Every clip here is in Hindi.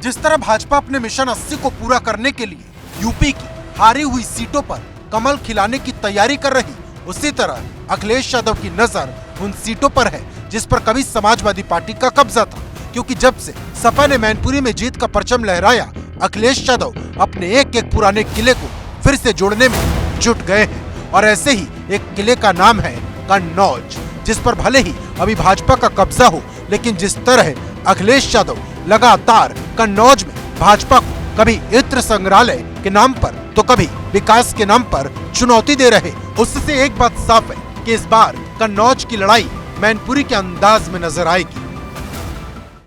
जिस तरह भाजपा अपने मिशन 80 को पूरा करने के लिए यूपी की हारी हुई सीटों पर कमल खिलाने की तैयारी कर रही, उसी तरह अखिलेश यादव की नजर उन सीटों पर है जिस पर कभी समाजवादी पार्टी का कब्जा था, क्योंकि जब से सपा ने मैनपुरी में जीत का परचम लहराया, अखिलेश यादव अपने एक एक पुराने किले को फिर से जोड़ने में जुट गए हैं। और ऐसे ही एक किले का नाम है कन्नौज, जिस पर भले ही अभी भाजपा का कब्जा हो, लेकिन जिस तरह अखिलेश यादव लगातार कन्नौज में भाजपा को कभी इत्र संग्रहालय के नाम पर तो कभी विकास के नाम पर चुनौती दे रहे, उससे एक बात साफ है कि इस बार कन्नौज की लड़ाई मैनपुरी के अंदाज में नजर आएगी।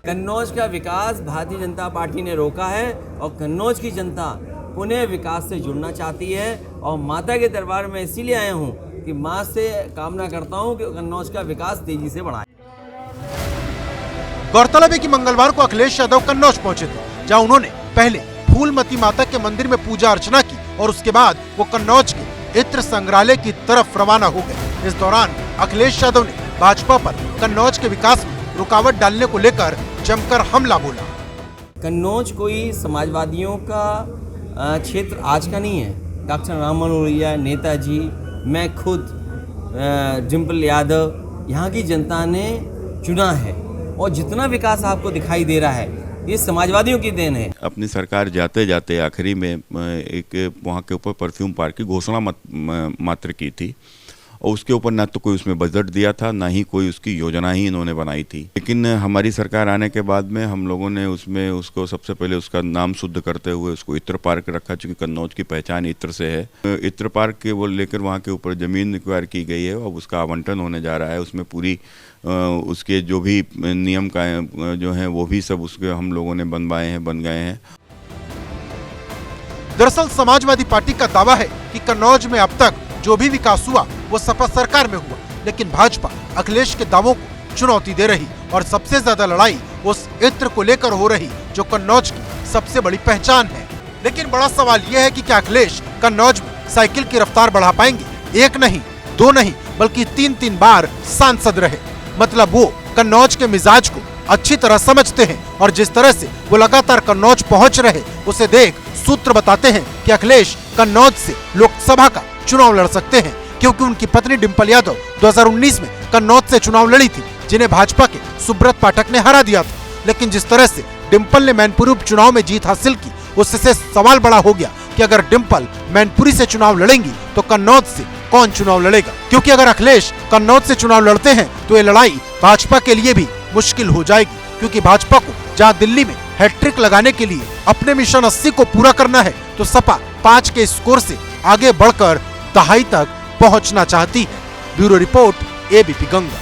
कन्नौज का विकास भारतीय जनता पार्टी ने रोका है और कन्नौज की जनता पुनः विकास से जुड़ना चाहती है और माता के दरबार में इसीलिए आया हूँ कि माँ से कामना करता हूँ कि कन्नौज का विकास तेजी से बढ़ाए। गौरतलब है कि मंगलवार को अखिलेश यादव कन्नौज पहुंचे थे, जहां उन्होंने पहले फूलमती माता के मंदिर में पूजा अर्चना की और उसके बाद वो कन्नौज के इत्र संग्रहालय की तरफ रवाना हो गए। इस दौरान अखिलेश यादव ने भाजपा पर कन्नौज के विकास में रुकावट डालने को लेकर जमकर हमला बोला। कन्नौज कोई समाजवादियों का क्षेत्र आज का नहीं है। डॉक्टर राम मनोहर, नेताजी, मैं खुद, डिम्पल यादव, यहाँ की जनता ने चुना है और जितना विकास आपको दिखाई दे रहा है ये समाजवादियों की देन है। अपनी सरकार जाते जाते आखिरी में एक वहाँ के ऊपर परफ्यूम पार्क की घोषणा मात्र की थी और उसके ऊपर ना तो कोई उसमें बजट दिया था, ना ही कोई उसकी योजना ही इन्होंने बनाई थी। लेकिन हमारी सरकार आने के बाद में हम लोगों ने उसमें उसको सबसे पहले उसका नाम शुद्ध करते हुए उसको इत्र पार्क रखा, चूँकि कन्नौज की पहचान इत्र से है। इत्र पार्क के वो लेकर वहाँ के ऊपर ज़मीन एक्वायर की गई है और उसका आवंटन होने जा रहा है। उसमें पूरी उसके जो भी नियम का जो है वो भी सब उसके हम लोगों ने बन गए हैं। दरअसल समाजवादी पार्टी का दावा है कि कन्नौज में अब तक जो भी विकास हुआ वो सपा सरकार में हुआ, लेकिन भाजपा अखिलेश के दावों को चुनौती दे रही और सबसे ज्यादा लड़ाई उस इत्र को लेकर हो रही जो कन्नौज की सबसे बड़ी पहचान है। लेकिन बड़ा सवाल यह है कि क्या अखिलेश कन्नौज में साइकिल की रफ्तार बढ़ा पाएंगे? एक नहीं, दो नहीं, बल्कि 3-3 बार सांसद रहे। मतलब वो कन्नौज के मिजाज को अच्छी तरह समझते हैं और जिस तरह से वो लगातार कन्नौज पहुंच रहे, उसे देख सूत्र बताते हैं कि अखिलेश कन्नौज से लोकसभा का चुनाव लड़ सकते हैं, क्योंकि उनकी पत्नी डिम्पल यादव 2019 में कन्नौज से चुनाव लड़ी थी, जिन्हें भाजपा के सुब्रत पाठक ने हरा दिया था। लेकिन जिस तरह से डिम्पल ने मैनपुरी उपचुनाव में जीत हासिल की, उससे सवाल बड़ा हो गया कि अगर डिम्पल मैनपुरी से चुनाव लड़ेंगी तो कन्नौज से कौन चुनाव लड़ेगा? क्योंकि अगर अखिलेश कन्नौज से चुनाव लड़ते हैं तो ये लड़ाई भाजपा के लिए भी मुश्किल हो जाएगी, क्योंकि भाजपा को जहां दिल्ली में हैट्रिक लगाने के लिए अपने मिशन 80 को पूरा करना है, तो सपा 5 के स्कोर से आगे बढ़कर दहाई तक पहुंचना चाहती है। Bureau report, ABP Ganga.